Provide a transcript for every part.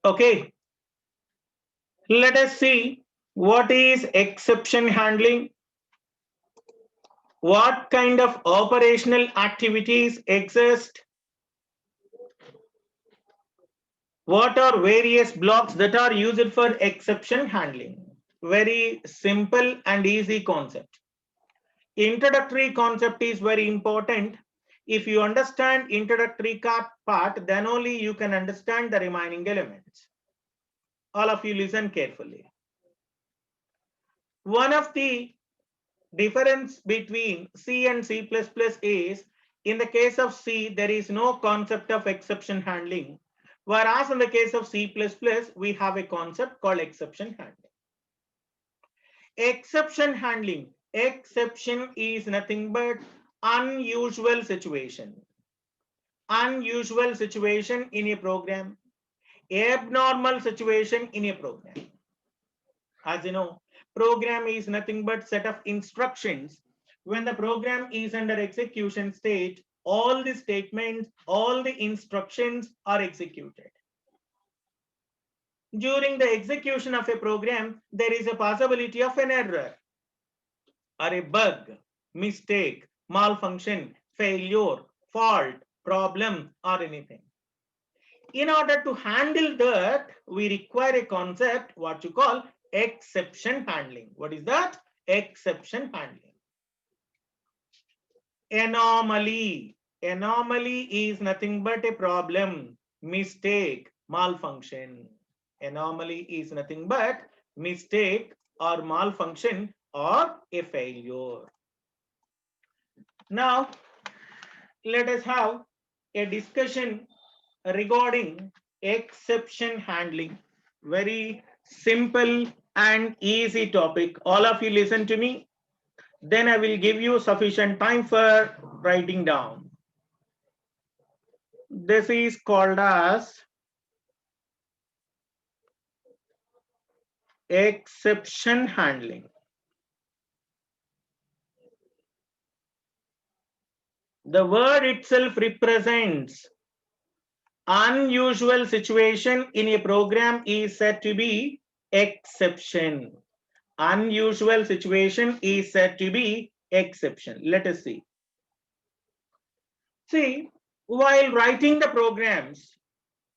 Okay, let us see what is exception handling, what kind of operational activities exist, what are various blocks that are used for exception handling. Very simple and easy concept. Introductory concept is very important. If you understand introductory part, then only you can understand the remaining elements. All of you listen carefully. One of the difference between C and C++ is, in the case of C, there is no concept of exception handling, whereas in the case of C++, we have a concept called exception handling. Exception handling. Exception is nothing but unusual situation. Unusual situation in a program. Abnormal situation in a program. As you know, program is nothing but set of instructions. When the program is under execution state, all the statements, all the instructions are executed. During the execution of a program, there is a possibility of an error or a bug, mistake, malfunction, failure, fault, problem, or anything. In order to handle that, we require a concept what you call exception handling. What is that? Exception handling. Anomaly. Anomaly is nothing but a problem, mistake, malfunction. Anomaly is nothing but mistake or malfunction or a failure. Now, let us have a discussion regarding exception handling. Very simple and easy topic. All of you listen to me. Then I will give you sufficient time for writing down. This is called as exception handling. The word itself represents unusual situation in a program is said to be exception. Unusual situation is said to be exception. Let us see. See, while writing the programs,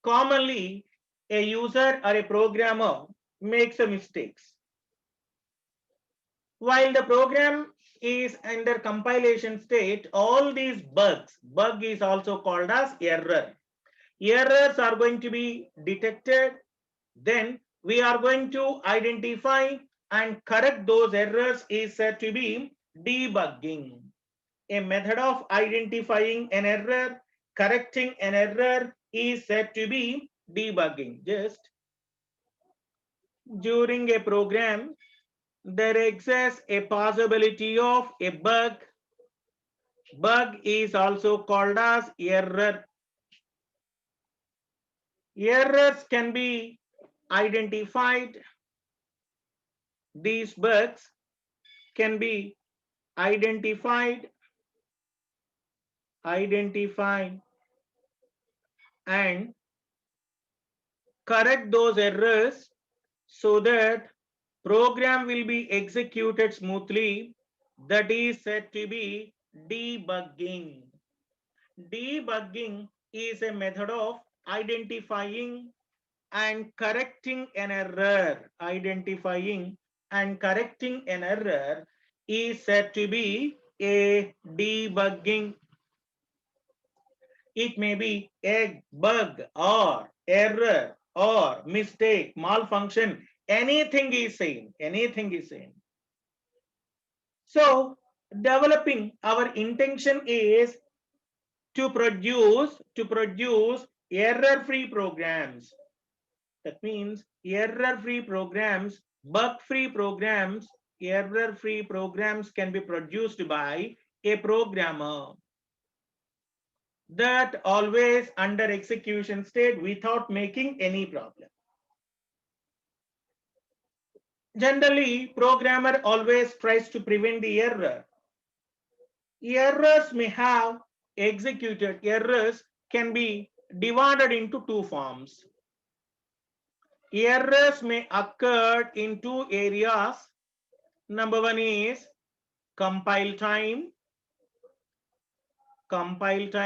commonly a user or a programmer makes a mistakes. While the program is under compilation state, all these bugs, bug is also called as error. Errors are going to be detected. Then we are going to identify and correct those errors is said to be debugging. A method of identifying an error, correcting an error is said to be debugging. Just during a program, there exists a possibility of a bug. Bug is also called as error. Errors can be identified. These bugs can be identified, and correct those errors so that program will be executed smoothly. That is said to be debugging. Debugging is a method of identifying and correcting an error. Identifying and correcting an error is said to be a debugging. It may be a bug or error or mistake, malfunction. Anything is same. Anything is same. So developing our intention is to produce error-free programs. That means error-free programs, bug-free programs, error-free programs can be produced by a programmer that always under execution state without making any problem. Generally, programmer always tries to prevent the error. Errors may have executed. Errors can be divided into two forms. Errors may occur in two areas. Number one is compile time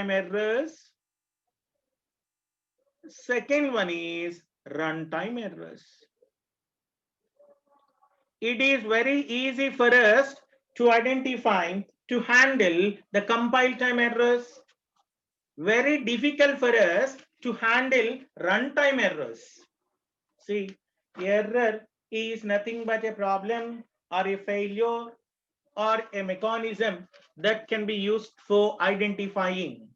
errors. Second one is runtime errors. It is very easy for us to identify, to handle the compile time errors. Very difficult for us to handle runtime errors. See, error is nothing but a problem or a failure or a mechanism that can be used for identifying.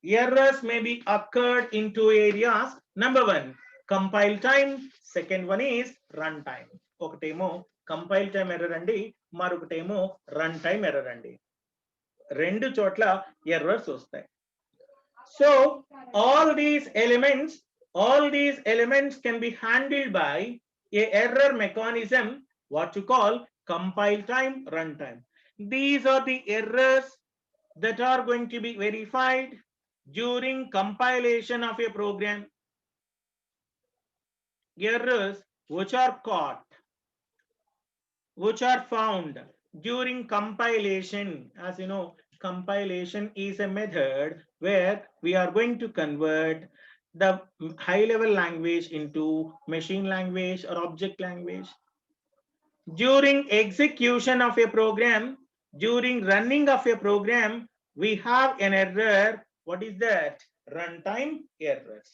Errors may be occurred in two areas. Number one, compile time. Second one is runtime. ఒకటేమో compile time error అండి, మరొకటేమో runtime error అండి. రెండు చోట్ల errors వస్తాయి. So all these elements can be handled by a error mechanism, what you call compile time, runtime. These are the errors that are going to be verified during compilation of a program. Errors which are caught, which are found during compilation. As you know, compilation is a method where we are going to convert the high level language into machine language or object language. During execution of a program, during running of a program, we have an error. What is that? Runtime errors.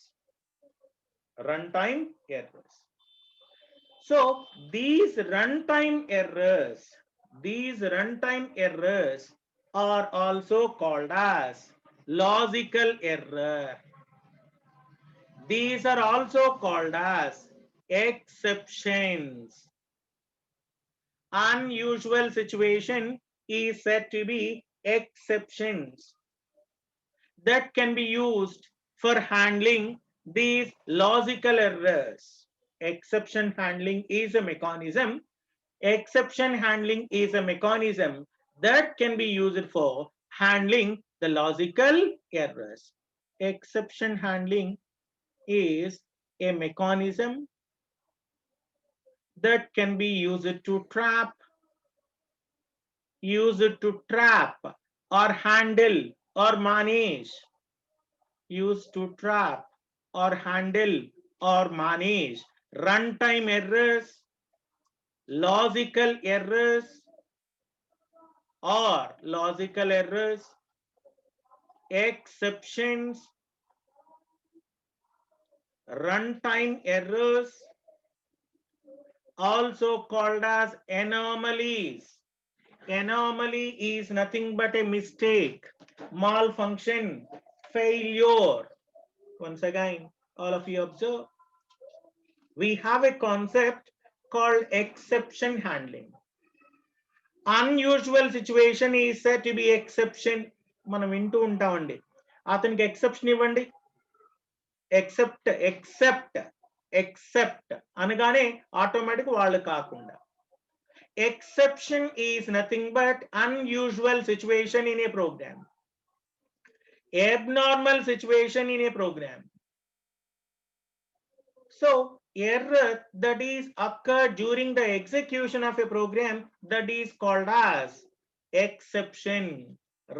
Runtime errors. So these runtime errors are also called as logical error. These are also called as exceptions. Unusual situation is said to be exceptions that can be used for handling these logical errors. Exception handling is a mechanism. Exception handling is a mechanism that can be used for handling the logical errors. Exception handling is a mechanism that can be used to trap or handle or manage. Used to trap or handle or manage runtime errors, logical errors, exceptions, runtime errors, also called as anomalies. Anomaly is nothing but a mistake, malfunction, failure. Once again, all of you observe. We have a concept called exception handling. Unusual situation is said to be exception. మనం వింటూ ఉంటామండి, అతనికి exception ఇవ్వండి, except అనగానే automatic వాళ్ళు కాకుండా. Exception is nothing but unusual situation in a program, abnormal situation in a program. So error that is occurred during the execution of a program, that is called as exception,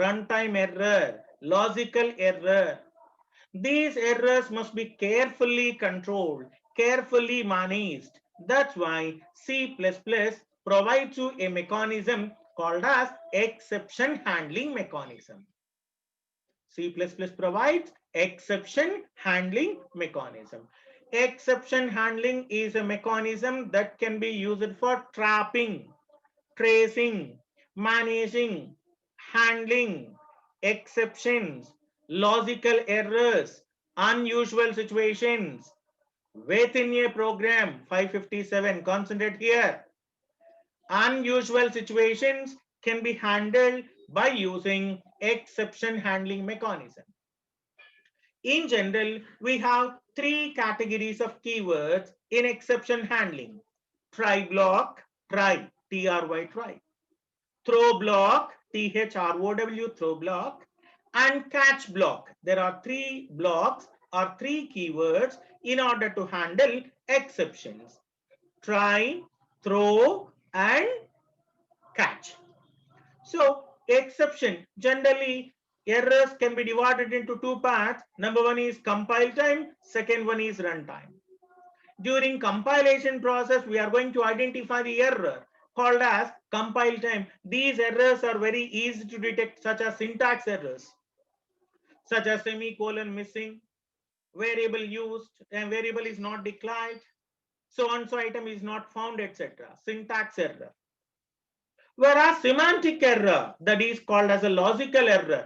runtime error, logical error. These errors must be carefully controlled, carefully managed. That's why C++ provides you a mechanism called as exception handling mechanism. C++ provides exception handling mechanism. Exception handling is a mechanism that can be used for trapping, tracing, managing, handling exceptions, logical errors, unusual situations within a program. 557, concentrate here. Unusual situations can be handled by using exception handling mechanism. In general, we have three categories of keywords in exception handling: try block, try, T-R-Y, try; throw block, T-H-R-O-W, throw block; and catch block. There are three blocks or three keywords in order to handle exceptions: try, throw, and catch. So exception, generally errors can be divided into two parts. Number one is compile time, second one is runtime. During compilation process, we are going to identify the error called as compile time. These errors are very easy to detect, such as syntax errors, such as semicolon missing, variable used, and variable is not declared, so and so item is not found, etc. Syntax error. Whereas semantic error, that is called as a logical error,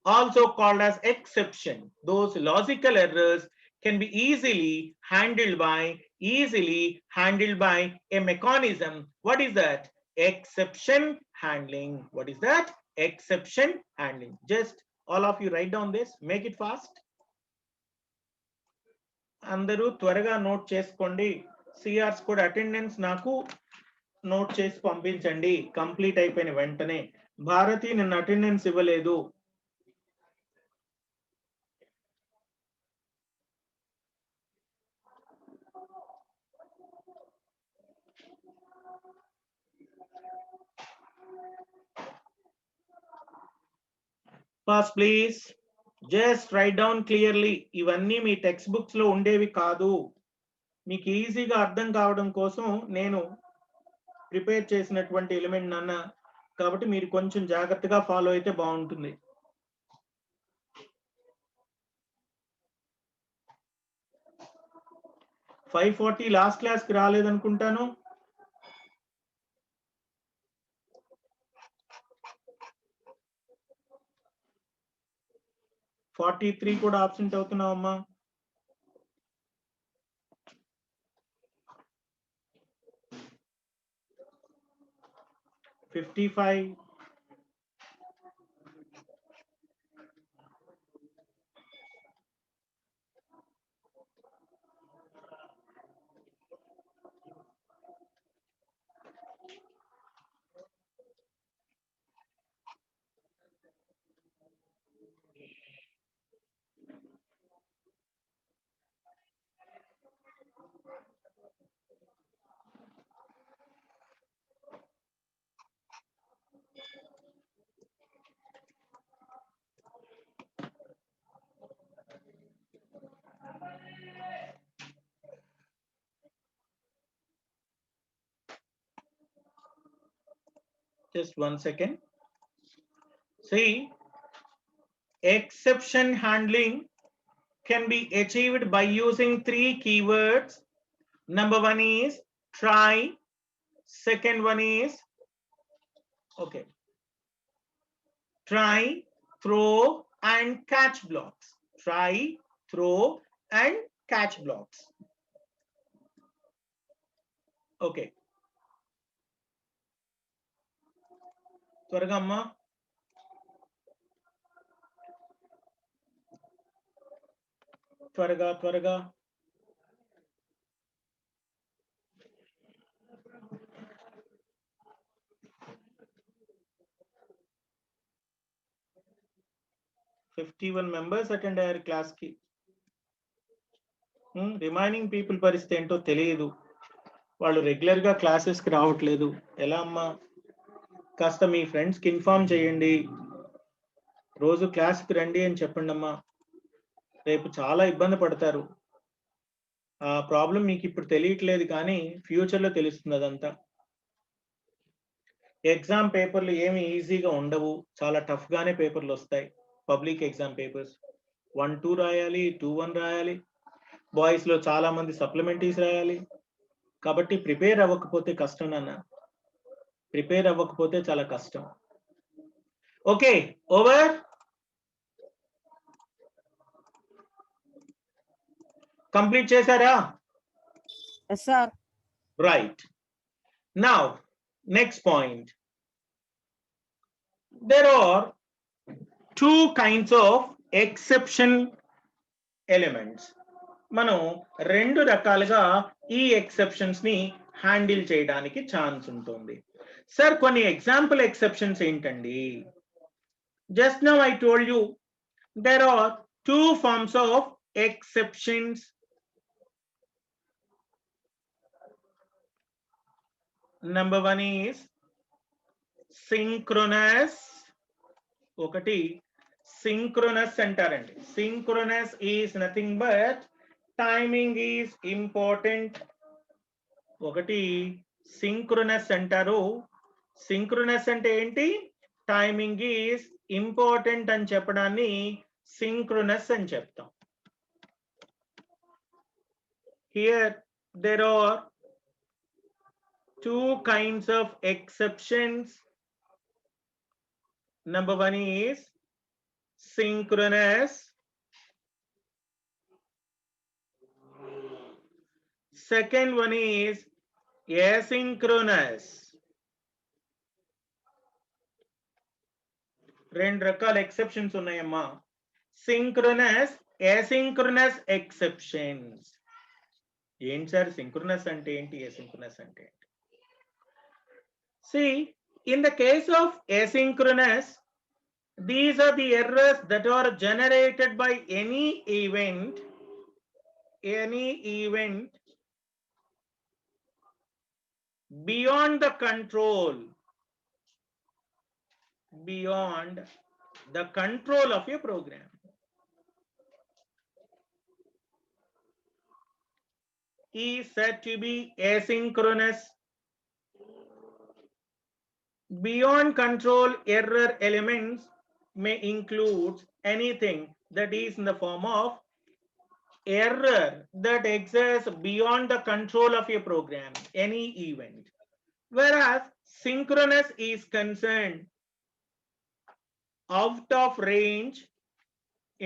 also called as exception. Those logical errors can be easily handled by a mechanism. What is that? Exception handling. What is that? Exception handling. Just all of you write down this, make it fast. అందరూ త్వరగా note చేసుకోండి. CRs కూడా attendance నాకు note చేసి పంపించండి complete అయిపోయిన వెంటనే. భారతి నిన్న అటెండెన్స్ ఇవ్వలేదు. Pass please. Just write down clearly. ఇవన్నీ మీ టెక్స్ట్ బుక్స్ లో ఉండేవి కాదు. మీకు ఈజీగా అర్థం కావడం కోసం నేను ప్రిపేర్ చేసినటువంటి ఎలిమెంట్ నాన్న, కాబట్టి మీరు కొంచెం జాగ్రత్తగా ఫాలో అయితే బాగుంటుంది. $540 లాస్ట్ క్లాస్ కి రాలేదనుకుంటాను. $43 కూడా absent అవుతున్నావమ్మా. $55. Just 1 second. See, exception handling can be achieved by using 3 keywords. Number one is try, second one is try, throw, and catch blocks. Try, throw, and catch blocks. Okay. త్వరగా అమ్మా. త్వరగా. $51 members attend our class ki. Remaining people పరిస్థితి ఏంటో తెలియదు. వాళ్ళు regular గా classes కి రావట్లేదు. ఎలా అమ్మా? కాస్త మీ ఫ్రెండ్స్ కి ఇన్ఫార్మ్ చేయండి, రోజు క్లాస్ కి రండి అని చెప్పండి అమ్మా. రేపు చాలా ఇబ్బంది పడతారు. ఆ ప్రాబ్లం మీకు ఇప్పుడు తెలియట్లేదు, కానీ ఫ్యూచర్ లో తెలుస్తుంది అదంతా. ఎగ్జామ్ పేపర్లు ఏమి ఈజీగా ఉండవు, చాలా టఫ్ గానే పేపర్లు వస్తాయి. పబ్లిక్ ఎగ్జామ్ పేపర్స్ 1-2 రాయాలి, 2-1 రాయాలి. బాయ్స్ లో చాలా మంది సప్లిమెంటరీస్ రాయాలి. కాబట్టి ప్రిపేర్ అవ్వకపోతే కష్టం నాన్న, ప్రిపేర్ అవ్వకపోతే చాలా కష్టం. Okay, over. కంప్లీట్ చేశారా? Yes, sir. Right. Now, next point. There are 2 kinds of exception elements. మనం 2 రకాలుగా ఈ ఎక్సెప్షన్స్ ని హ్యాండిల్ చేయడానికి ఛాన్స్ ఉంటుంది. సార్ కొన్ని ఎగ్జాంపుల్ ఎక్సెప్షన్స్ ఏంటండి? Just now I told you there are 2 forms of exceptions. Number one is synchronous. ఒకటి synchronous అంటారండి. Synchronous is nothing but timing is important. ఒకటి synchronous అంటారు. Synchronous అంటే ఏంటి? టైమింగ్ ఈజ్ ఇంపార్టెంట్ అని చెప్పడాన్ని synchronous అని చెప్తాం. Here there are two kinds of exceptions. Number one is synchronous. Second one is asynchronous. రెండు రకాల ఎక్సెప్షన్స్ ఉన్నాయమ్మా. Synchronous, asynchronous exceptions. ఏంటి సార్ సింక్రోనస్ అంటే ఏంటి, asynchronous అంటే ఏంటి? See, in the case of asynchronous, these are the errors that are generated by any event beyond the control of your program. Is said to be asynchronous. Beyond control error elements may include anything that is in the form of error that exists beyond the control of your program, any event. Whereas synchronous is concerned out of range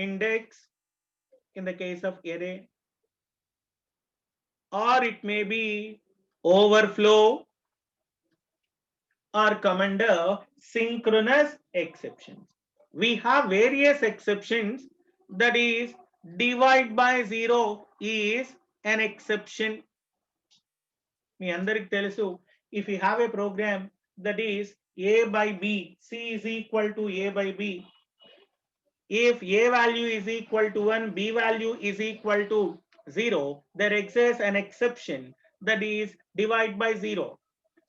index in the case of array, or it may be overflow or come under synchronous exceptions. We have various exceptions. That is, divide by 0 is an exception. మీ అందరికి తెలుసు, if you have a program that is a by b, c is equal to a by b, if a value is equal to 1, b value is equal to 0, there exists an exception, that is divide by 0.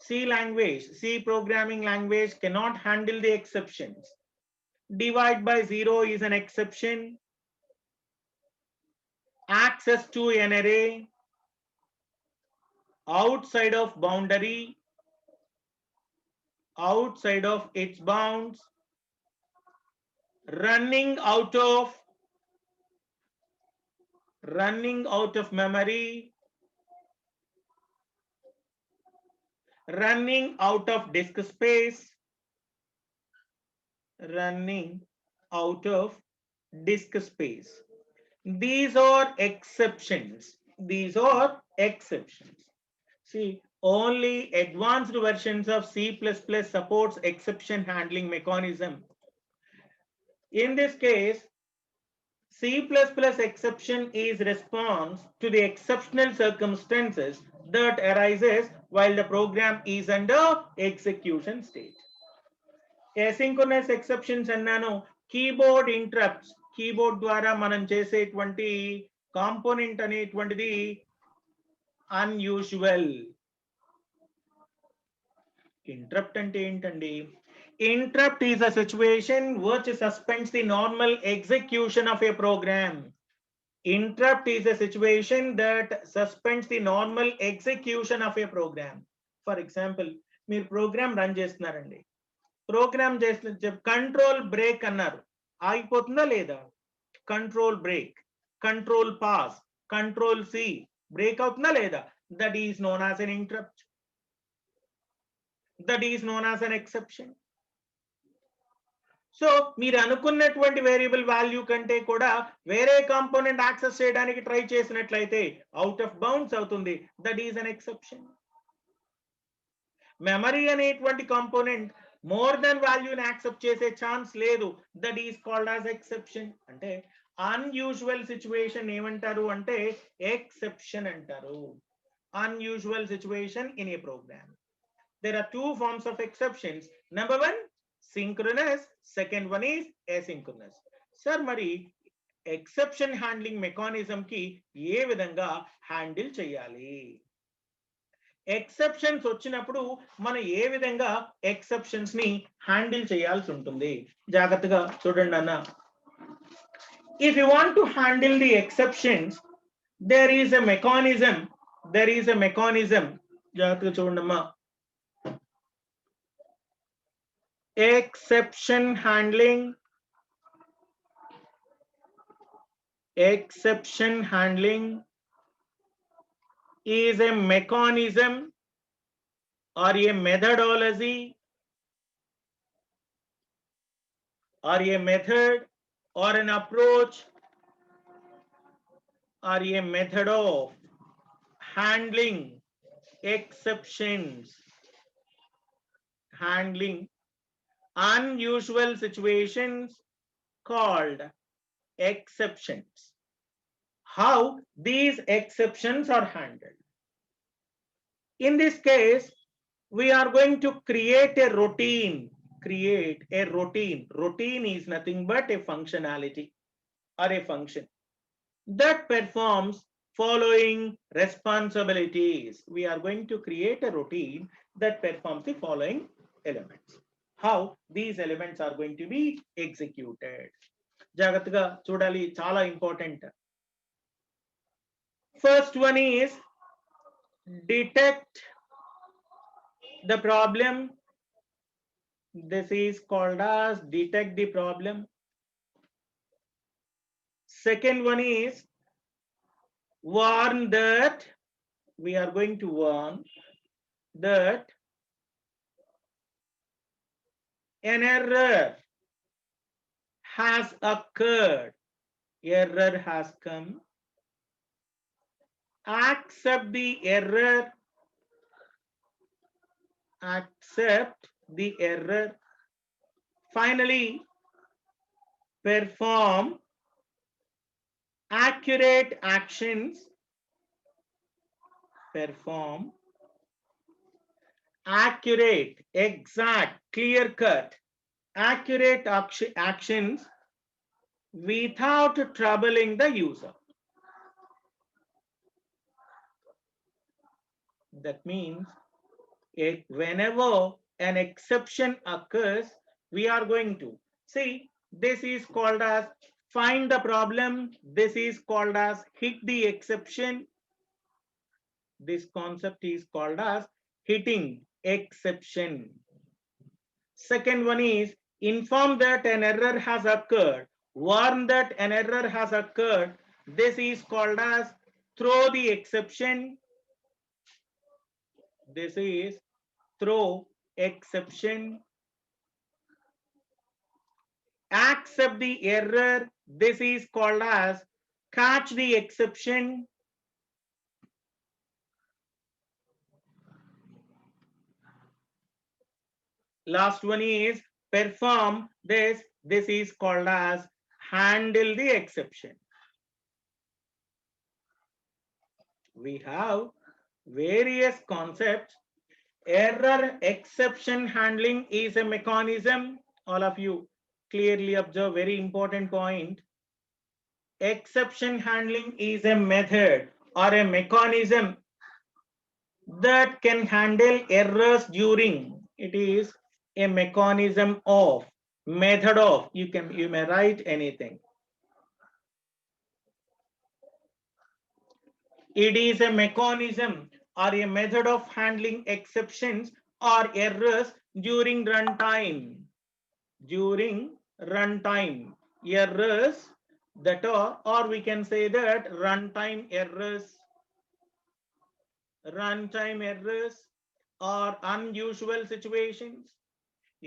C language, C programming language cannot handle the exceptions. Divide by 0 is an exception. Access to an array outside of boundary, outside of its bounds, running out of memory, running out of disk space, running out of disk space. These are exceptions. These are exceptions. See, only advanced versions of C++ supports exception handling mechanism. In this case, C++ exception is response to the exceptional circumstances that arises while the program is under execution state. Asynchronous exceptions అన్నాను, keyboard interrupts, keyboard ద్వారా మనం చేసేటువంటి component అనేటువంటిది unusual. Interrupt అంటే ఏంటండి? Interrupt is a situation which suspends the normal execution of a program. Interrupt is a situation that suspends the normal execution of a program. For example, మీరు program run చేస్తున్నారండి, program చేస్తున్న control break అన్నారు, ఆగిపోతుందా లేదా? Control break, control pause, control C break అవుతుందా లేదా? That is known as an interrupt. That is known as an exception. So మీరు అనుకున్నటువంటి వేరియబుల్ వాల్యూ కంటే కూడా వేరే కాంపోనెంట్ యాక్సెస్ చేయడానికి ట్రై చేసినట్లయితే అవుట్ ఆఫ్ బౌండ్స్ అవుతుంది. That is an exception. Memory అనేటువంటి కాంపోనెంట్ మోర్ దెన్ వాల్యూని యాక్సెప్ట్ చేసే ఛాన్స్ లేదు. That is called as exception. అంటే అన్యూజువల్ సిచ్యువేషన్ ఏమంటారు అంటే ఎక్సెప్షన్ అంటారు. Unusual situation in a program. There are two forms of exceptions. Number one, synchronous. Second one is asynchronous. Sir, మరి exception handling mechanism కి ఏ విధంగా handle చేయాలి? Exceptions వచ్చినప్పుడు మనం ఏ విధంగా ఎక్సెప్షన్స్ ని హ్యాండిల్ చేయాల్సి ఉంటుంది జాగ్రత్తగా చూడండి అన్న. If you want to handle the exceptions there is a mechanism, జాగ్రత్తగా చూడండి అమ్మా. exception handling is a mechanism or a methodology or a method or an approach or a method of handling exceptions, handling unusual situations called exceptions. How these exceptions are handled. In this case, we are going to create a routine. Routine is nothing but a functionality or a function that performs following responsibilities. We are going to create a routine that performs the following elements. How these elements are going to be executed. జాగ్రత్తగా చూడాలి, చాలా important. First one is detect the problem. This is called as detect the problem. Second one is warn that. We are going to warn that an error has occurred. Error has come. Accept the error. Finally, perform accurate actions. Accurate, exact, clear-cut, accurate actions without troubling the user. That means whenever an exception occurs, we are going to see, this is called as find the problem. This is called as hit the exception. This concept is called as hitting exception. Second one is inform that an error has occurred. Warn that an error has occurred. This is called as throw the exception. This is throw exception. Accept the error. This is called as catch the exception. Last one is perform this. This is called as handle the exception. We have various concepts. Error exception handling is a mechanism. All of you clearly observe very important point. Exception handling is a method or a mechanism that can handle errors during. It is a mechanism of, method of, you may write anything. It is a mechanism or a method of handling exceptions or errors during runtime. Errors that are, or we can say that runtime errors or unusual situations.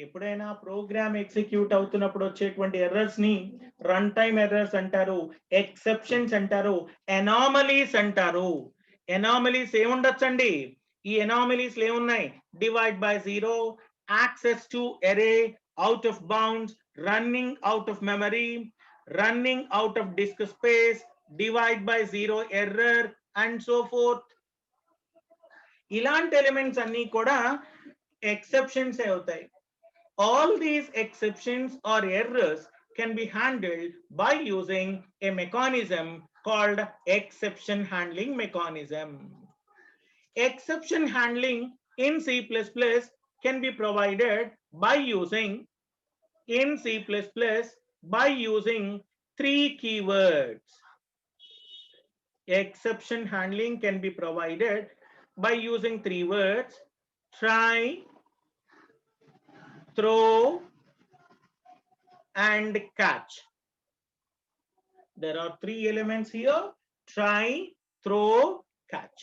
ఎప్పుడైనా program execute అవుతున్నప్పుడు వచ్చేటువంటి errors ని run time errors అంటారు, exceptions అంటారు, anomalies అంటారు. Anomalies ఏముండొచ్చండి? ఈ anomalies ఏమున్నాయి? Divide by zero, access to array, out of bounds, running out of memory, running out of disk space, divide by zero error and so forth. ఇలాంటి elements అన్ని కూడా exceptions అవుతాయి. All these exceptions or errors can be handled by using a mechanism called exception handling mechanism. Exception handling in C++ can be provided by using in C++ by using three keywords. Exception handling can be provided by using three words: try, throw, and catch. There are three elements here: try, throw, catch.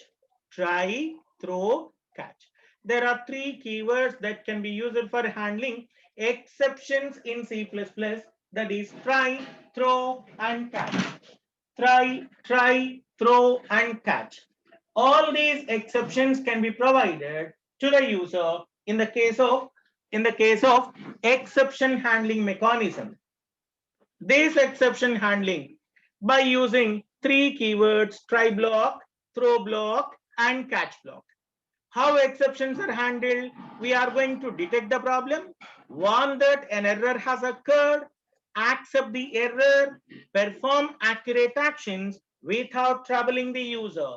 Try, throw, catch. There are three keywords that can be used for handling exceptions in C++, that is try, throw, and catch. Try, throw, and catch. All these exceptions can be provided to the user in the case of exception handling mechanism. This exception handling by using three keywords: try block, throw block, and catch block. How exceptions are handled? We are going to detect the problem, warn that an error has occurred, accept the error, perform accurate actions without troubling the user.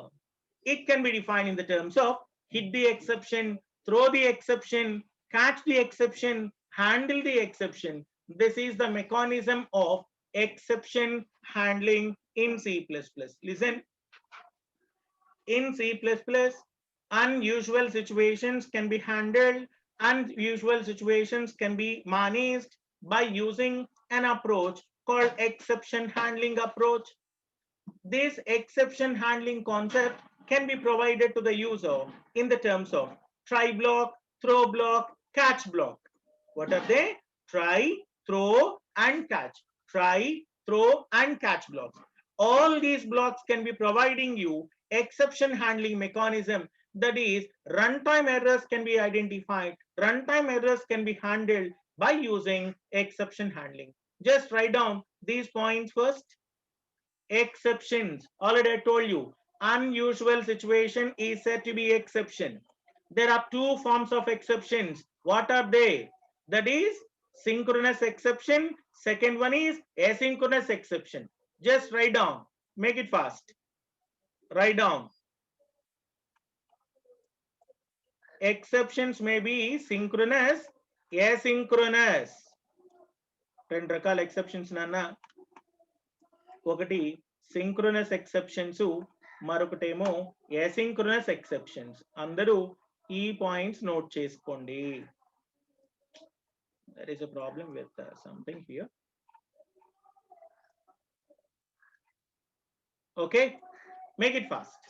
It can be defined in the terms of hit the exception, throw the exception, catch the exception, handle the exception. This is the mechanism of exception handling in C++. Listen, in C++, unusual situations can be handled, unusual situations can be managed by using an approach called exception handling approach. This exception handling concept can be provided to the user in the terms of try block, throw block, catch block. What are they? Try, throw, and catch. Try, throw, and catch blocks. All these blocks can be providing you exception handling mechanism, that is runtime errors can be identified, runtime errors can be handled by using exception handling. Just write down these points first. Exceptions, already I told you, unusual situation is said to be exception. There are two forms of exceptions. What are they? That is synchronous exception. Second one is asynchronous exception. Just write down, make it fast. Write down. Exceptions may be synchronous, asynchronous. రెండు రకాల exceptions నాన్న. ఒకటి synchronous exceptions, మరొకటేమో asynchronous exceptions. అందరూ ఈ points note చేసుకోండి. There is a problem with something here. Okay, make it fast.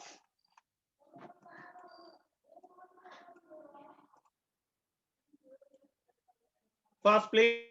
Fast, please.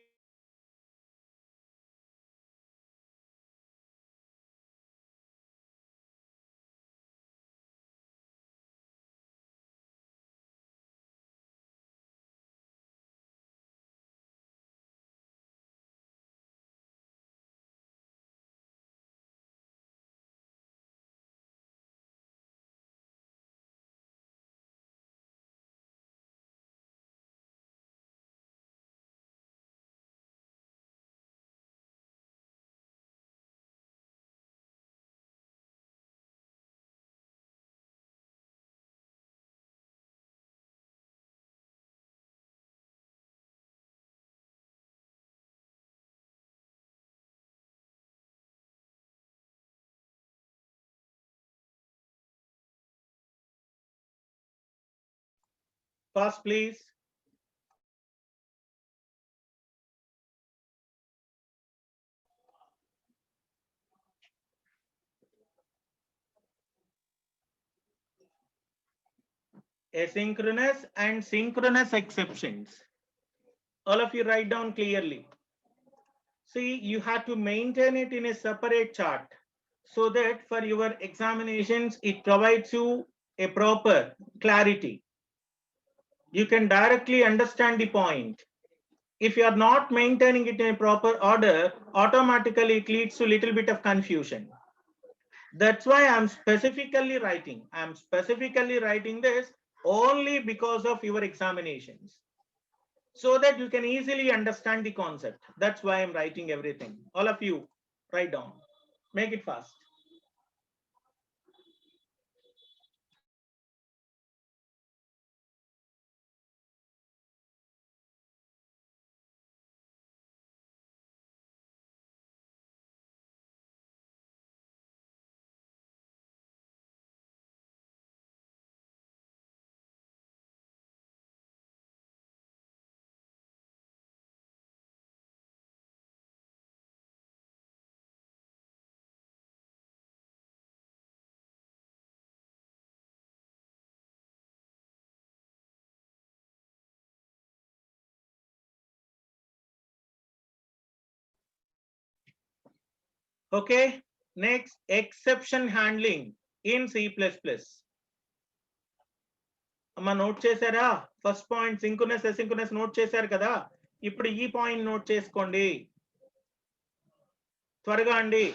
Fast, please. Asynchronous and synchronous exceptions. All of you write down clearly. See, you have to maintain it in a separate chart so that for your examinations, it provides you a proper clarity. You can directly understand the point. If you are not maintaining it in a proper order, automatically it leads to a little bit of confusion. That's why I'm specifically writing. I'm specifically writing this only because of your examinations, so that you can easily understand the concept. That's why I'm writing everything. All of you, write down. Make it fast. Okay. Next, exception handling in C++. అమ్మ note చేశారా? First point synchronous asynchronous note చేశారు కదా, ఇప్పుడు ఈ point note చేసుకోండి త్వరగా అండి.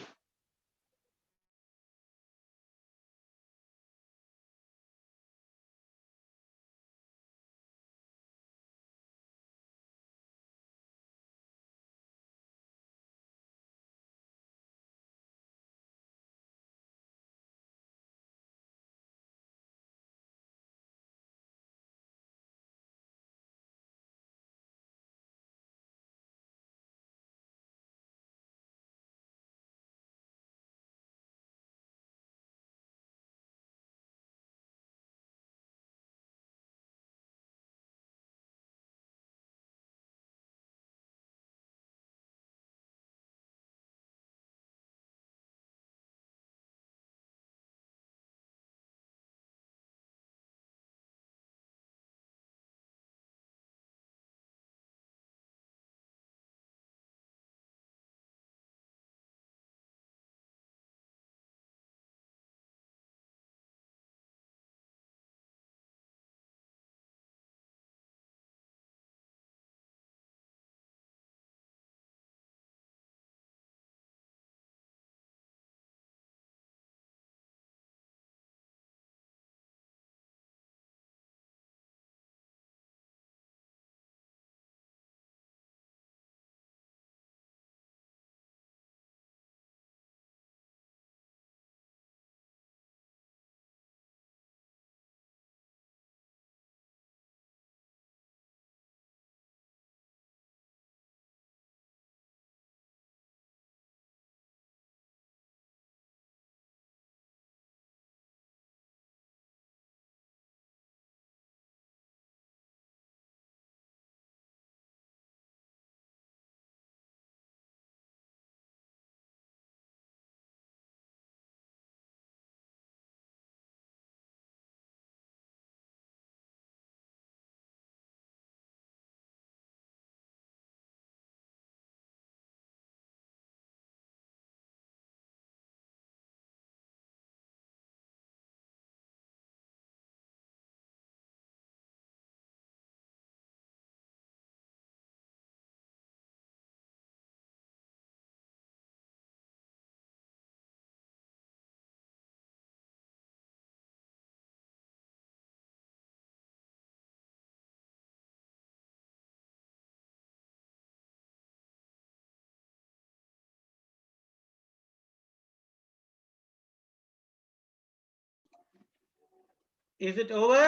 Is it over?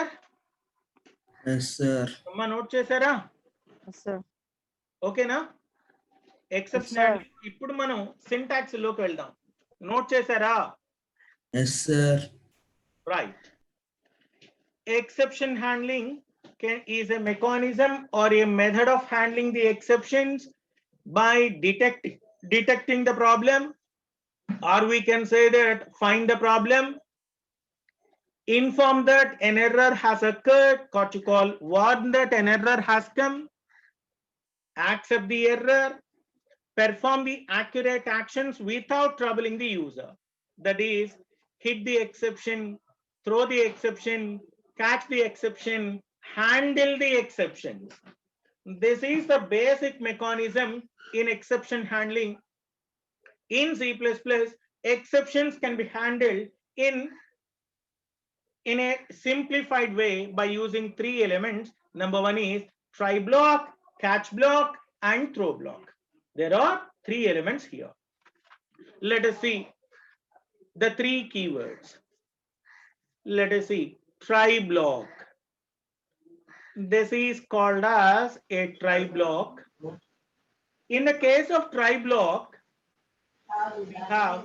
Yes, sir. అమ్మ నోట్ చేశారా? Yes, sir. ఓకేనా? ఎక్సెప్షన్ ఇప్పుడు మనం సింటాక్స్ లోకి వెళ్దాం. నోట్ చేశారా? Yes, sir. Right. Exception handling is a mechanism or a method of handling the exceptions by detecting the problem, or we can say that find the problem, inform that an error has occurred, what you call warn that an error has come, accept the error, perform the accurate actions without troubling the user. That is, hit the exception, throw the exception, catch the exception, handle the exception. This is the basic mechanism in exception handling. In C++, exceptions can be handled in a simplified way by using 3 elements. Number one is try block, catch block, and throw block. There are 3 elements here. Let us see the 3 keywords. Let us see try block. This is called as a try block. In the case of try block, we have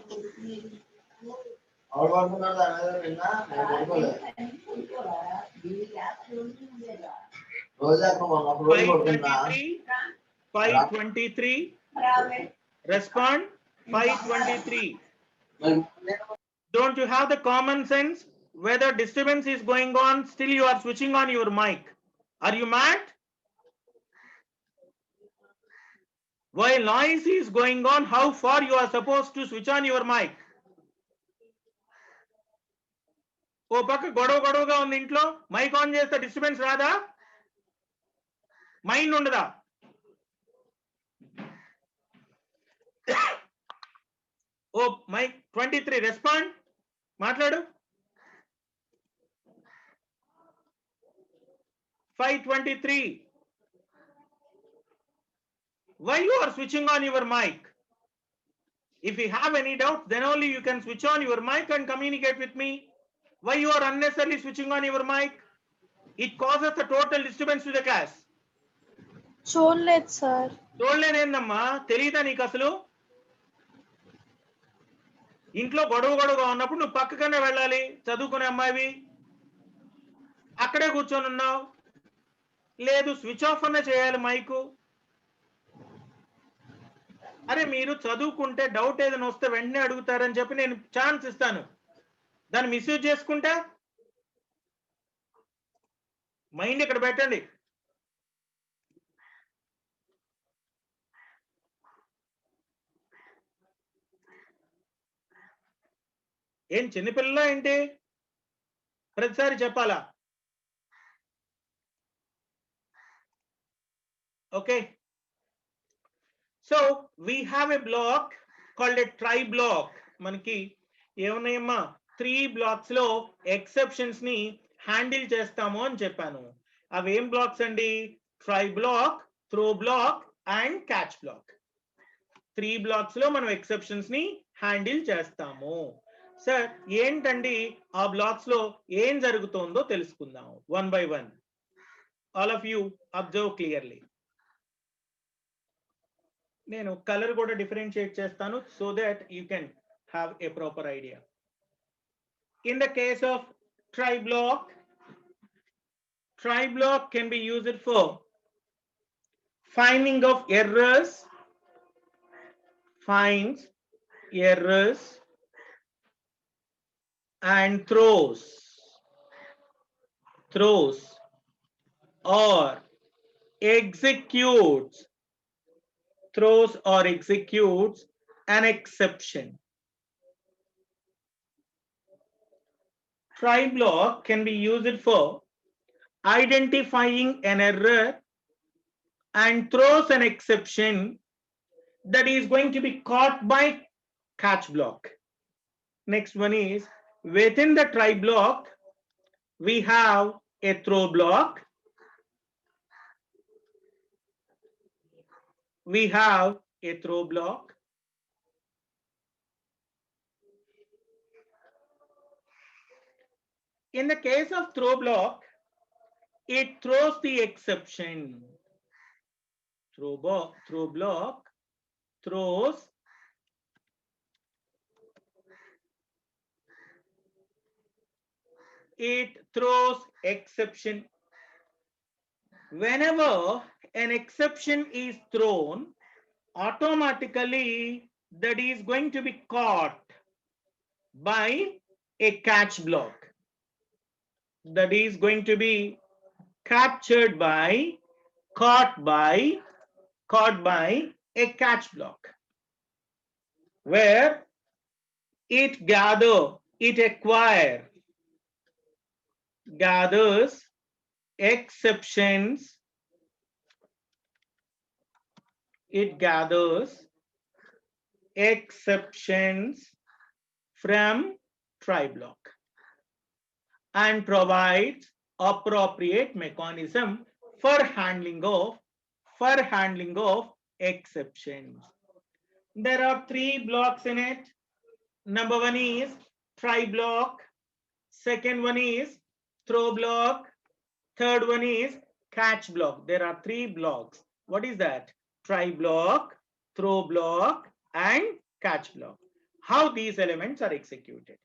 five 23 respond 523. Don't you have the common sense? Whether disturbance is going on, still you are switching on your mic. Are you mad? While noise is going on, how far you are supposed to switch on your mic? ఓ పక్క గొడవగా ఉంది ఇంట్లో, mic on చేస్తే disturbance రాదా? Mind ఉండదా? ఓ mic 23 respond, మాట్లాడు. 523. Why you are switching on your mic? If you have any doubt, then only you can switch on your mic and communicate with me. Why you are unnecessarily switching on your mic? It causes a total disturbance to the class. చూడలేదు sir. చూడలేనేందమ్మా, తెలియదా నీకు అసలు? ఇంట్లో గొడవగా ఉన్నప్పుడు నువ్వు పక్కకనే వెళ్ళాలి. చదువుకునే అమ్మాయివి అక్కడే కూర్చొని ఉన్నావు. లేదు, స్విచ్ ఆఫ్ అన్న చేయాలి మైకు. అరే మీరు చదువుకుంటే డౌట్ ఏదైనా వస్తే వెంటనే అడుగుతారని చెప్పి నేను ఛాన్స్ ఇస్తాను. దాన్ని మిస్యూజ్ చేసుకుంటా మైండ్ ఇక్కడ పెట్టండి. ఏం చిన్నపిల్ల ఏంటి ప్రతిసారి చెప్పాలా? Okay, so we have a block called a try block. మనకి ఏమున్నాయమ్మా, 3 బ్లాక్స్ లో ఎక్సెప్షన్స్ ని హ్యాండిల్ చేస్తాము అని చెప్పాను. అవేం బ్లాక్స్ అండి? Try block, throw block and catch block. 3 blocks లో మనం ఎక్సెప్షన్స్ ని హ్యాండిల్ చేస్తాము. సార్ ఏంటండి ఆ బ్లాక్స్ లో ఏం జరుగుతుందో తెలుసుకుందాం one by one. All of you observe clearly. నేను కలర్ కూడా డిఫరెన్షియేట్ చేస్తాను so that you can have a proper idea. In the case of try block can be used for finding of errors, finds errors and throws or executes an exception. Try block can be used for identifying an error and throws an exception that is going to be caught by catch block. Next one is within the try block we have a throw block, In the case of throw block, it throws the exception. Throw block throws exception. Whenever an exception is thrown, automatically that is going to be caught by a catch block. That is going to be captured by, caught by a catch block, where it gathers exceptions. It gathers exceptions from try block and provides appropriate mechanism for handling of exceptions. There are 3 blocks in it. Number 1 is try block, second one is throw block, third one is catch block. There are 3 blocks. What is that? Try block, throw block and catch block. How these elements are executed?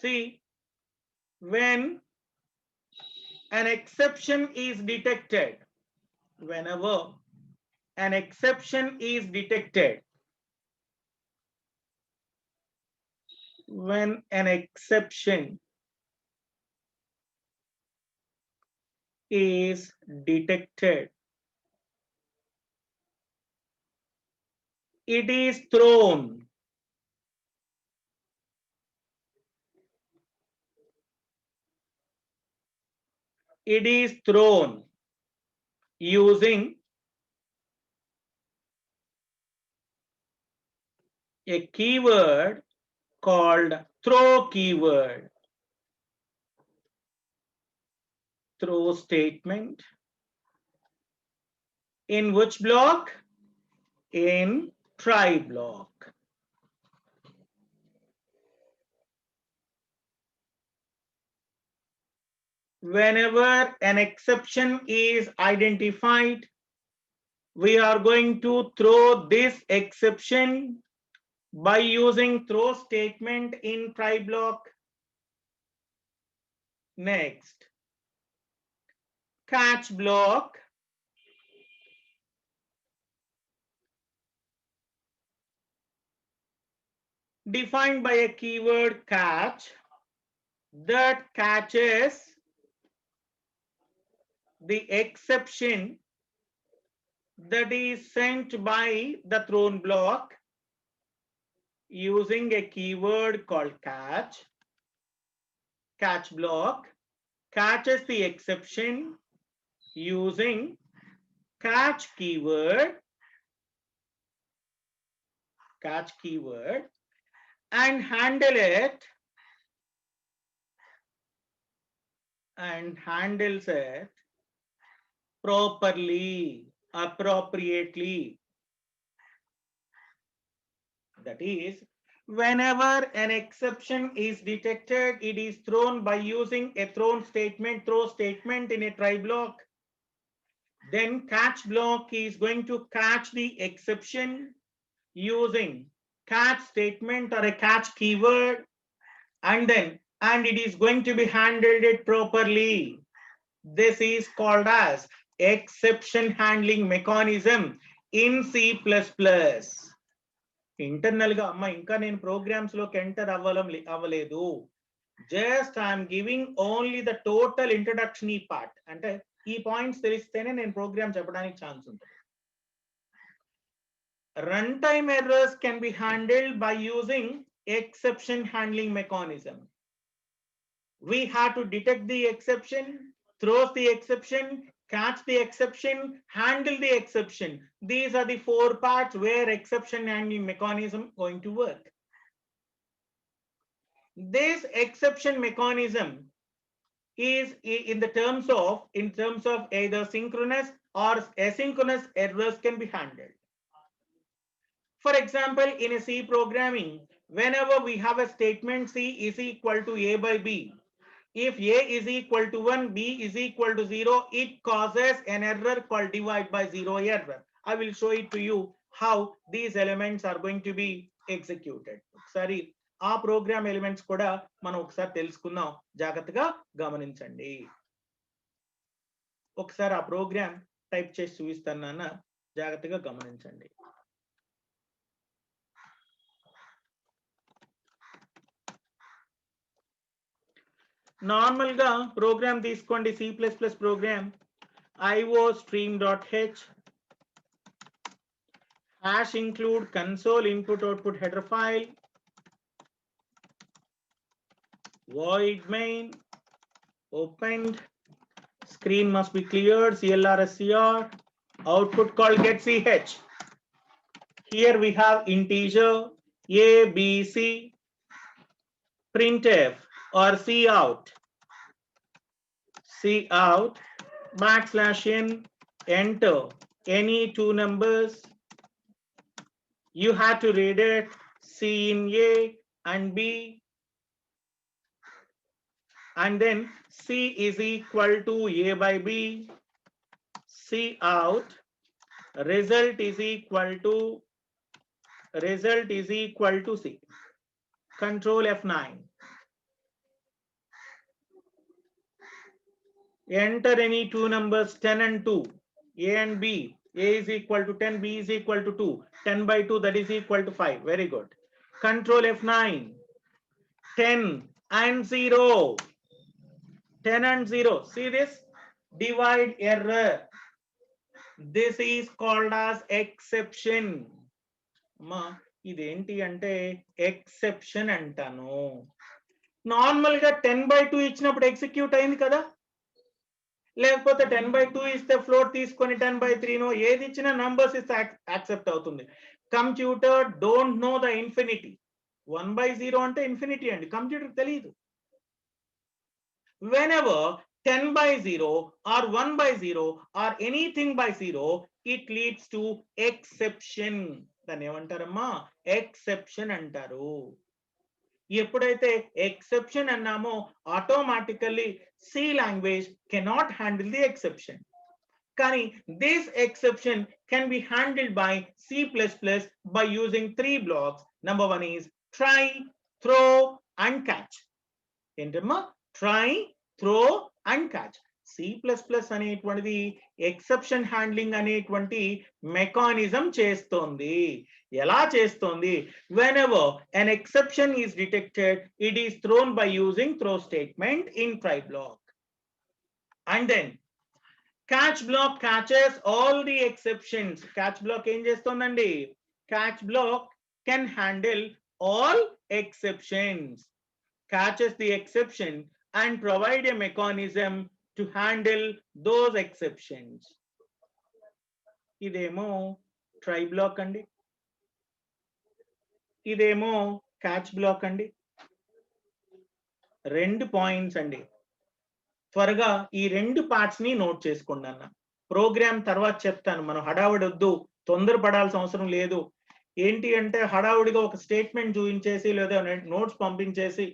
See, when an exception is detected, whenever an exception is detected, when an exception is detected, It is thrown. It is thrown using a keyword called throw keyword. Throw statement. In which block? In try block. Whenever an exception is identified, we are going to throw this exception by using throw statement in try block. Next, catch block. Defined by a keyword catch that catches the exception that is sent by the thrown block using a keyword called catch. Catch block catches the exception using catch keyword and handles it properly, appropriately. That is, whenever an exception is detected, it is thrown by using a throw statement in a try block. Then catch block is going to catch the exception using catch statement or a catch keyword, and it is going to be handled it properly. This is called as exception handling mechanism in C++. Internal గా అమ్మ ఇంకా నేను programmes లోకి enter అవ్వలేదు. Just I'm giving only the total introduction ఈ part. అంటే ఈ points తెలిస్తేనే నేను ప్రోగ్రామ్ చెప్పడానికి ఛాన్స్ ఉంటుంది. Runtime errors can be handled by using exception handling mechanism. We have to detect the exception, throw the exception, catch the exception, handle the exception. These are the 4 parts where exception handling mechanism going to work. This exception mechanism is in terms of either synchronous or asynchronous errors can be handled. For example, in a C programming, whenever we have a statement C is equal to A by B, if A is equal to 1, B is equal to 0, it causes an error called divide by 0 error. I will show it to you how these elements are going to be executed. Sorry, ఆ programme elements కూడా మనం ఒకసారి తెలుసుకుందాం. జాగ్రత్తగా గమనించండి. ఒకసారి ఆ programme type చేసి చూపిస్తాను నాన్న, జాగ్రత్తగా గమనించండి. నార్మల్ గా ప్రోగ్రామ్ తీసుకోండి. C++ program iostream.h hash include console input output header file void main opened screen must be cleared clr output called get ch. Here we have integer a b c printf or cout \n enter any 2 numbers. You have to read it C in A and B, and then C is equal to A by B, cout result is equal to C. Control F9. Enter any 2 numbers 10 and 2, A and B. A is equal to 10, B is equal to 2. 10 by 2, that is equal to 5. Very good. Control F9. 10 and 0. 10 and 0. See this? Divide error. This is called as exception. అమ్మా ఇదేంటి అంటే exception అంటాను. Normal గా 10/2 ఇచ్చినప్పుడు execute అయింది కదా, లేకపోతే 10/2 ఇస్తే ఫ్లోట్ తీసుకొని 10/3 నో ఏది ఇచ్చినా నంబర్స్ ఇస్తే యాక్సెప్ట్ అవుతుంది. Computer don't know the infinity. 1/0 అంటే ఇన్ఫినిటీ అండి, కంప్యూటర్ తెలియదు. Whenever 10/0 or 1/0 or anything by 0, it leads to exception. దాన్ని ఏమంటారమ్మా? ఎక్సెప్షన్ అంటారు. ఎప్పుడైతే ఎక్సెప్షన్ అన్నామో automatically C language cannot handle the exception. కానీ this exception can be handled by C++ by using 3 blocks. Number 1 is try, throw and catch. ఏంటమ్మా? Try, throw and catch. C++ అనేటువంటిది exception handling అనేటువంటి mechanism చేస్తోంది. ఎలా చేస్తోంది? whenever an exception is detected, it is thrown by using throw statement in try block. And then catch block catches all the exceptions. Catch block ఏం చేస్తోందండి? Catch block can handle all exceptions, catches the exception and provide a mechanism to handle those exceptions. ఇదేమో try block అండి, ఇదేమో catch black అండి. 2 points అండి. త్వరగా ఈ 2 parts ని note చేసుకోండి అన్న. ప్రోగ్రామ్ తర్వాత చెప్తాను, మనం హడావుడి వద్దు, తొందరపడాల్సిన అవసరం లేదు. ఏంటి అంటే హడావుడిగా ఒక స్టేట్మెంట్ చూపించేసి లేదా నోట్స్ పంపించేసి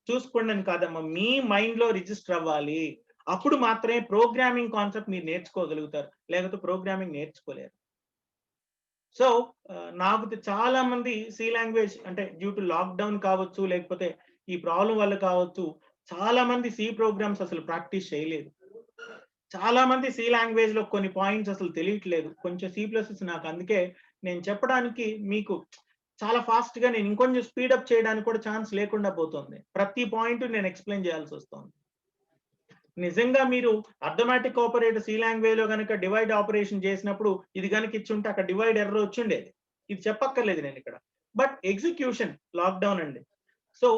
చూసుకోండి అని కాదమ్మా, మీ మైండ్ లో రిజిస్టర్ అవ్వాలి. అప్పుడు మాత్రమే ప్రోగ్రామింగ్ కాన్సెప్ట్ మీరు నేర్చుకోగలుగుతారు, లేకపోతే ప్రోగ్రామింగ్ నేర్చుకోలేరు. సో నాకు చాలా మంది సి లాంగ్వేజ్ అంటే డ్యూ టు లాక్డౌన్ కావచ్చు, లేకపోతే ఈ ప్రాబ్లం వల్ల కావచ్చు, చాలా మంది సి ప్రోగ్రామ్స్ అసలు ప్రాక్టీస్ చేయలేదు. చాలా మంది సి లాంగ్వేజ్ లో కొన్ని పాయింట్స్ అసలు తెలియట్లేదు. కొంచెం C++ నాకు అందుకే నేను చెప్పడానికి మీకు చాలా ఫాస్ట్ గా నేను ఇంకొంచెం స్పీడప్ చేయడానికి కూడా ఛాన్స్ లేకుండా పోతుంది. ప్రతి పాయింట్ నేను ఎక్స్ప్లెయిన్ చేయాల్సి వస్తుంది. నిజంగా మీరు అర్థమెటిక్ ఆపరేటర్ సి లాంగ్వేజ్ లో కనుక డివైడ్ ఆపరేషన్ చేసినప్పుడు ఇది కనుక ఇచ్చుంటే అక్కడ డివైడ్ ఎర్రర్ వచ్చిండేది. ఇది చెప్పక్కర్లేదు నేను ఇక్కడ. బట్ ఎగ్జిక్యూషన్ లాక్డౌన్ అండి. సో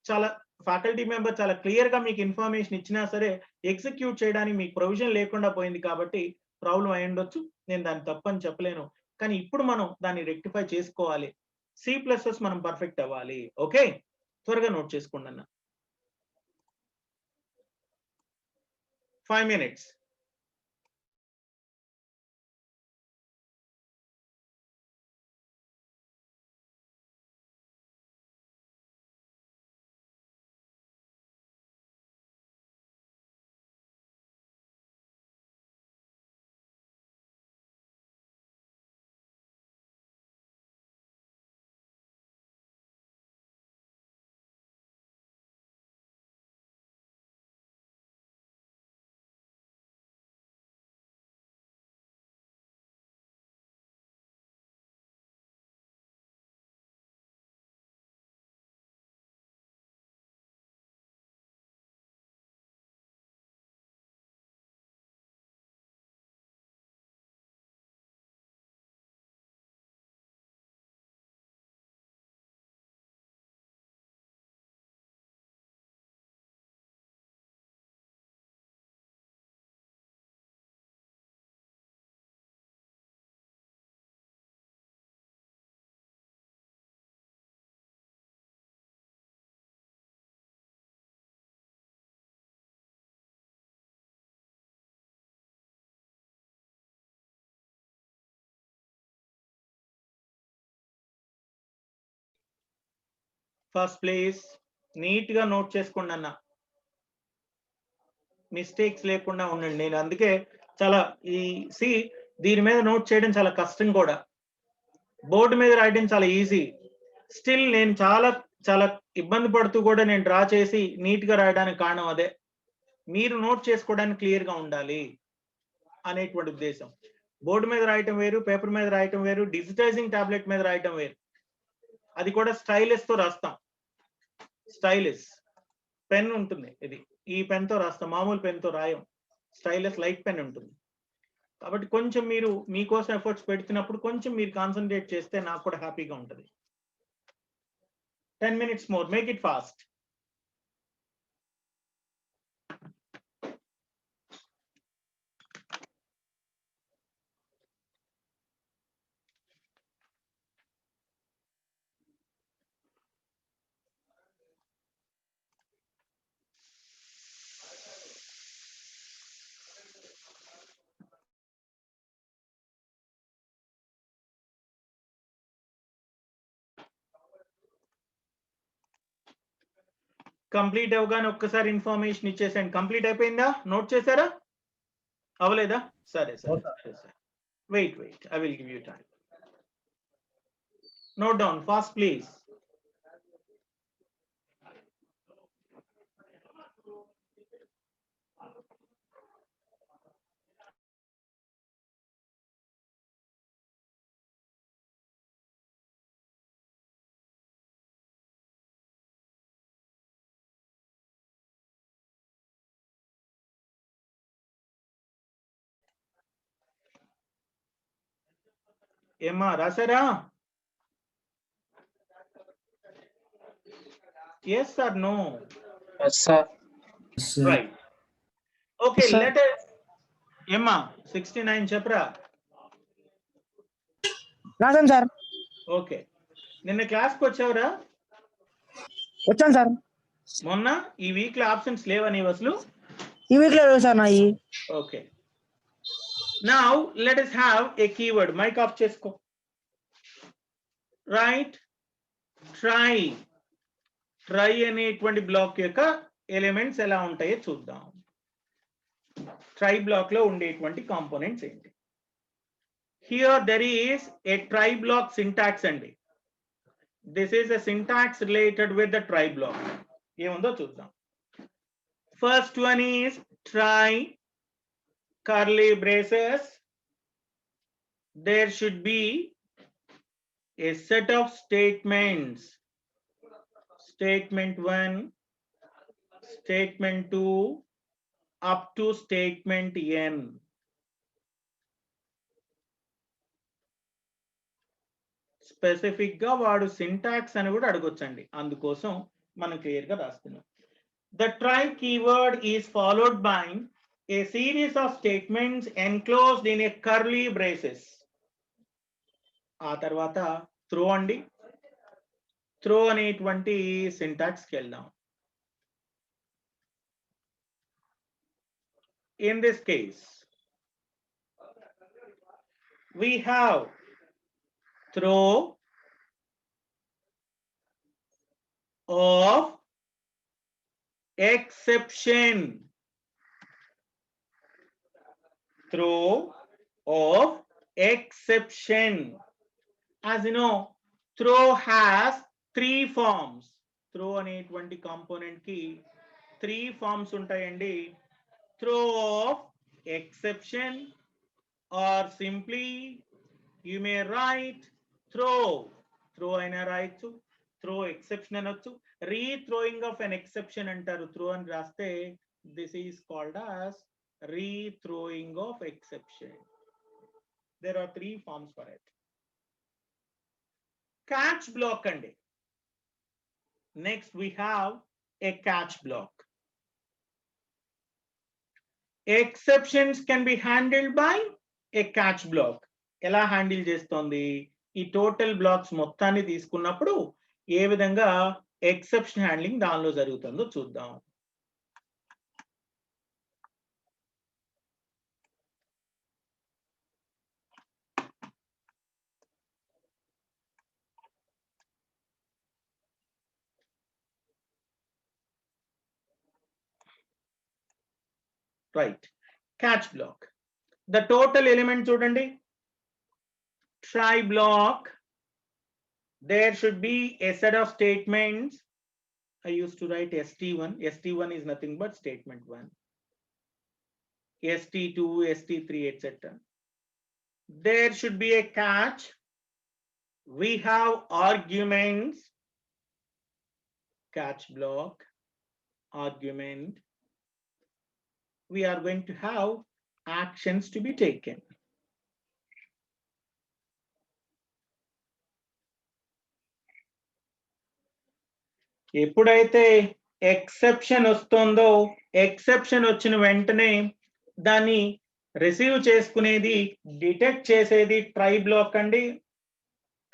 చాలా ఫ్యాకల్టీ మెంబర్ చాలా క్లియర్ గా మీకు ఇన్ఫర్మేషన్ ఇచ్చినా సరే ఎగ్జిక్యూట్ చేయడానికి మీకు ప్రొవిజన్ లేకుండా పోయింది కాబట్టి ప్రాబ్లం అయి ఉండొచ్చు. నేను దాన్ని తప్పని చెప్పలేను, కానీ ఇప్పుడు మనం దాన్ని రెక్టిఫై చేసుకోవాలి. C++ మనం పర్ఫెక్ట్ అవ్వాలి. ఓకే, త్వరగా నోట్ చేసుకోండి అన్న. 5 minutes. ఫస్ట్ ప్లేస్ నీట్ గా నోట్ చేసుకోండి అన్న, మిస్టేక్స్ లేకుండా ఉండండి. నేను అందుకే చాలా దీని మీద నోట్ చేయడం చాలా కష్టం కూడా, బోర్డు మీద రాయడం చాలా ఈజీ. స్టిల్ నేను చాలా చాలా ఇబ్బంది పడుతూ కూడా నేను డ్రా చేసి నీట్ గా రాయడానికి కారణం అదే. మీరు నోట్ చేసుకోవడానికి క్లియర్ గా ఉండాలి అనేటువంటి ఉద్దేశం. బోర్డు మీద రాయటం వేరు, పేపర్ మీద రాయటం వేరు, డిజిటైజింగ్ టాబ్లెట్ మీద రాయటం వేరు. అది కూడా స్టైలిష్ తో రాస్తాం. స్టైలిష్ పెన్ ఉంటుంది, ఇది ఈ పెన్ తో రాస్తాం, మామూలు పెన్ తో రాయం. స్టైలిష్ లైట్ పెన్ ఉంటుంది. కాబట్టి కొంచెం మీరు మీకోసం ఎఫర్ట్స్ పెడుతున్నప్పుడు కొంచెం మీరు కాన్సన్ట్రేట్ చేస్తే నాకు కూడా హ్యాపీగా ఉంటుంది. 10 minutes more, make it fast. Complete అవగానే ఒక్కసారి ఇన్ఫర్మేషన్ ఇచ్చేసండి. కంప్లీట్ అయిపోయిందా? నోట్ చేశారా? అవలేదా? సరే సరే సరే సరే. Wait I will give you time. Note down fast please. ఏమ్మా రాశారా? Yes or no? Yes, sir. Yes, sir. Right. Okay, Yes, sir. let us. Emma, 69 చెప్పరా? రాసాను సార్. ఓకే. నిన్న క్లాస్కి వచ్చావురా? వచ్చాను సార్. మొన్న ఈ వీక్ లో ఆప్షన్స్ లేవా నీవు అసలు? ఈ వీక్ లో లేవు సార్ నాయి. Okay. Now let us have a keyword. Mic off చేసుకో. Right? Try. Try అనేటువంటి బ్లాక్ యొక్క ఎలిమెంట్స్ ఎలా ఉంటాయో చూద్దాం. ట్రై బ్లాక్ లో ఉండేటువంటి కాంపోనెంట్స్ ఏంటి? Here there is a try block syntax అండి. This is a syntax related with the try block. ఏముందో చూద్దాం. First one is try curly braces. There should be a set of statements. Statement 1, statement 2, up to statement n. Specific గా వాడు syntax అని కూడా అడగొచ్చండి. అందుకోసం మనం clear గా రాస్తున్నాం. The try keyword is followed by a series of statements enclosed in a curly braces. ఆ తర్వాత త్రో అండి. త్రో అనేటువంటి సింటాక్స్ కి వెళ్దాం. In this case, we have throw of exception. Throw of exception. As you know, throw has 3 forms. Throw అనేటువంటి component కి 3 forms ఉంటాయండి. Throw of exception, or simply you may write throw. Throw అయినా రాయొచ్చు, throw exception అనొచ్చు. Rethrowing of an exception అంటారు. Throw అని రాస్తే this is called as rethrowing of exception. There are 3 forms for it. Catch block అండి. Next we have a catch block. Exceptions can be handled by a catch block. ఎలా handle చేస్తోంది? ఈ total blocks మొత్తాన్ని తీసుకున్నప్పుడు ఏ విధంగా exception handling దానిలో జరుగుతుందో చూద్దాం. Right. Catch black. The total element చూడండి. Try block, there should be a set of statements. I used to write st1. st1 is nothing but statement 1, st2, st3, etc. There should be a catch. We have arguments, catch block, argument. We are going to have actions to be taken. ఎప్పుడైతే exception వస్తుందో exception వచ్చిన వెంటనే దాన్ని receive చేసుకునేది detect చేసేది try block అండి.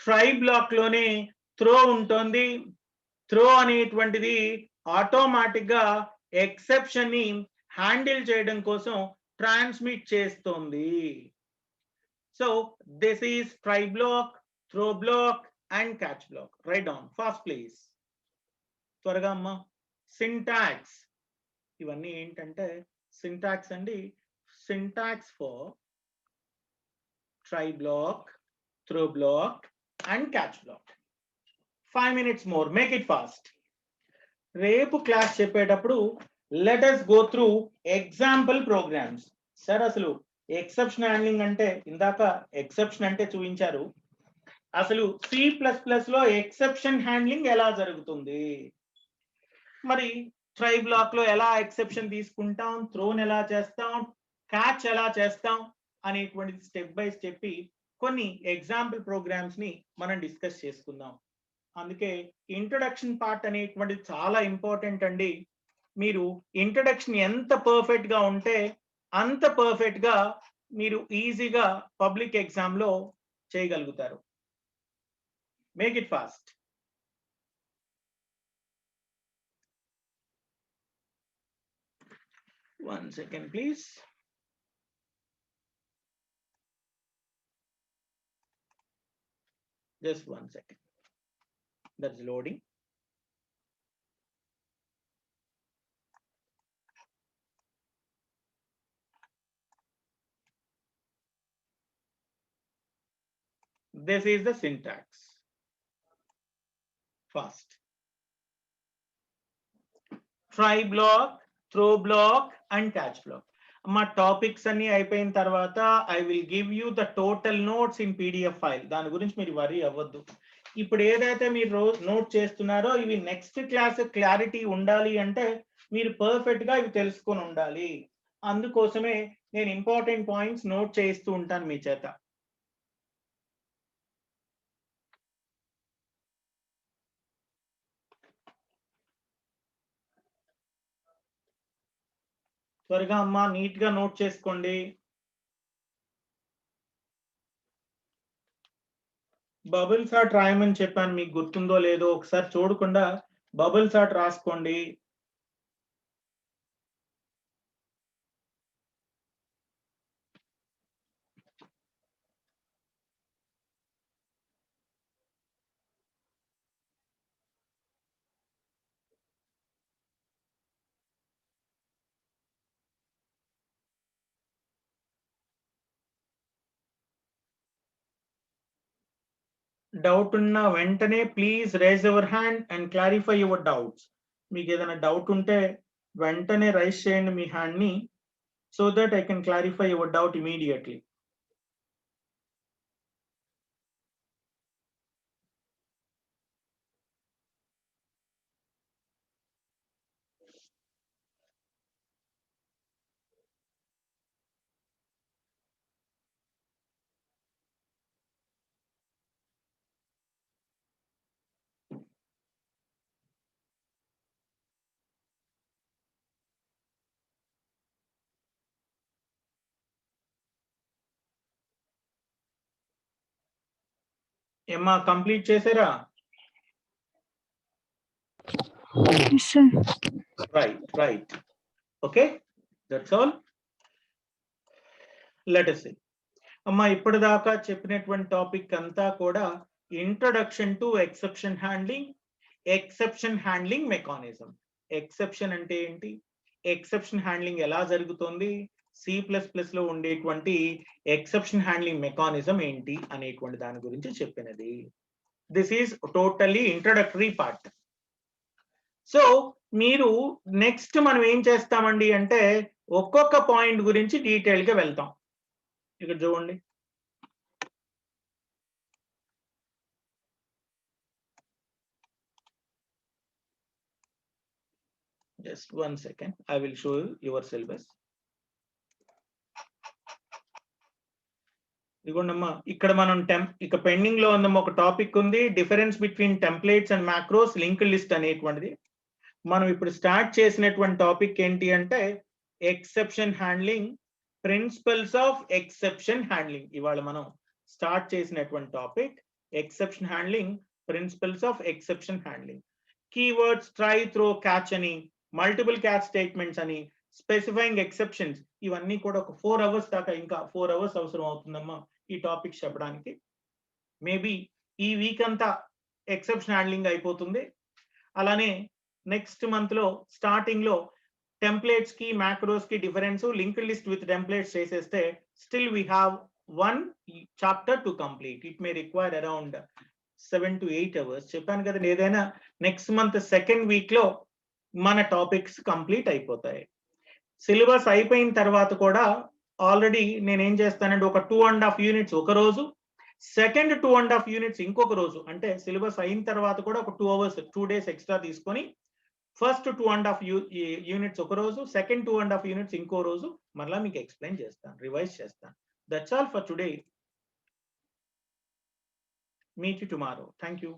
Try block లోనే throw ఉంటుంది. త్రో అనేటువంటిది ఆటోమేటిక్ గా ఎక్సెప్షన్ ని హ్యాండిల్ చేయడం కోసం ట్రాన్స్మిట్ చేస్తుంది. So this is try block, throw block and catch block. Write down fast please. త్వరగా అమ్మా. సింటాక్స్ ఇవన్నీ ఏంటంటే సింటాక్స్ అండి. Syntax for try block, throw block and catch block. 5 minutes more, make it fast. రేపు class చెప్పేటప్పుడు let us go through example programs. Sir అసలు exception handling అంటే ఇందాక ఎక్సెప్షన్ అంటే చూపించారు. అసలు C++ లో ఎక్సెప్షన్ హ్యాండ్లింగ్ ఎలా జరుగుతుంది, మరి ట్రై బ్లాక్ లో ఎలా ఎక్సెప్షన్ తీసుకుంటాం, త్రోన్ ఎలా చేస్తాం, క్యాచ్ ఎలా చేస్తాం అనేటువంటిది స్టెప్ బై స్టెప్ కొన్ని ఎగ్జాంపుల్ ప్రోగ్రామ్స్ ని మనం డిస్కస్ చేసుకుందాం. అందుకే ఇంట్రొడక్షన్ పార్ట్ అనేటువంటిది చాలా ఇంపార్టెంట్ అండి. మీరు ఇంట్రొడక్షన్ ఎంత పర్ఫెక్ట్ గా ఉంటే అంత పర్ఫెక్ట్ గా మీరు ఈజీగా పబ్లిక్ ఎగ్జామ్ లో చేయగలుగుతారు. Make it fast. One second, please. Just 1 second. That's loading. This is the syntax. Fast. Try block, throw block and catch block. మా టాపిక్స్ అన్ని అయిపోయిన తర్వాత I will give you the total notes in PDF file. దాని గురించి మీరు worry అవ్వద్దు. ఇప్పుడు ఏదైతే మీరు నోట్ చేస్తున్నారో ఇవి నెక్స్ట్ క్లాస్ క్లారిటీ ఉండాలి అంటే మీరు పర్ఫెక్ట్ గా ఇవి తెలుసుకొని ఉండాలి. అందుకోసమే నేను ఇంపార్టెంట్ పాయింట్స్ నోట్ చేస్తూ ఉంటాను మీ చేత. త్వరగా అమ్మా నీట్ గా నోట్ చేసుకోండి. బబుల్స్ ఆర్ట్ రాయమని చెప్పాను, మీకు గుర్తుందో లేదో ఒకసారి చూడకుండా బబుల్స్ ఆర్ట్ రాసుకోండి. డౌట్ ఉన్న వెంటనే please rise your hand and clarify your doubts. మీకు ఏదైనా డౌట్ ఉంటే వెంటనే రైజ్ చేయండి మీ హ్యాండ్ ని, so that I can clarify your doubt immediately. ఏమ్మా కంప్లీట్ చేసారా? Yes, sir. Right. Okay, that's all. Let us see. అమ్మా ఇప్పటిదాకా చెప్పినటువంటి టాపిక్ అంతా కూడా introduction to exception handling mechanism. Exception అంటే ఏంటి, ఎక్సెప్షన్ హ్యాండ్లింగ్ ఎలా జరుగుతుంది, C++ లో ఉండేటువంటి ఎక్సెప్షన్ హ్యాండ్లింగ్ మెకానిజం ఏంటి అనేటువంటి దాని గురించి చెప్పినది. This is totally introductory part. So మీరు నెక్స్ట్ మనం ఏం చేస్తామండి అంటే ఒక్కొక్క పాయింట్ గురించి డీటెయిల్ గా వెళ్తాం. ఇక్కడ చూడండి, just 1 second, I will show you your syllabus. ఇదిగోండమ్మా ఇక్కడ మనం ఇక పెండింగ్ లో ఉందమ్మా ఒక టాపిక్ ఉంది, difference between templates and macros linked list అనేటువంటిది. మనం ఇప్పుడు స్టార్ట్ చేసినటువంటి టాపిక్ ఏంటి అంటే exception handling, principles of exception handling. ఇవాళ మనం స్టార్ట్ చేసినటువంటి topic exception handling, principles of exception handling. Keywords try, throw, catch అని, మల్టిపుల్ క్యాచ్ స్టేట్మెంట్స్ అని, స్పెసిఫైయింగ్ ఎక్సెప్షన్స్, ఇవన్నీ కూడా ఒక 4 hours దాకా, ఇంకా 4 hours అవసరం అవుతుందమ్మా ఈ టాపిక్ చెప్పడానికి. మేబీ ఈ వీక్ అంతా ఎక్సెప్షన్ హ్యాండ్లింగ్ అయిపోతుంది. అలానే నెక్స్ట్ మంత్ లో స్టార్టింగ్ లో టెంప్లేట్స్ కి మ్యాక్రోస్ కి difference, linked list with templates చేసేస్తే still we have 1 chapter to complete. It may require around 7 to 8 hours. చెప్పాను కదా, ఏదైనా నెక్స్ట్ మంత్ సెకండ్ వీక్ లో మన టాపిక్స్ కంప్లీట్ అయిపోతాయి. సిలబస్ అయిపోయిన తర్వాత కూడా ఆల్రెడీ నేను ఏం చేస్తానంటే ఒక 2.5 units ఒక రోజు, సెకండ్ 2.5 units ఇంకొక రోజు, అంటే సిలబస్ అయిన తర్వాత కూడా ఒక 2 hours 2 days ఎక్స్ట్రా తీసుకొని ఫస్ట్ 2.5 units ఒక రోజు, సెకండ్ 2.5 units ఇంకో రోజు మరలా మీకు ఎక్స్ప్లెయిన్ చేస్తాను, రివైజ్ చేస్తాను. That's all for today. Meet you tomorrow. Thank you.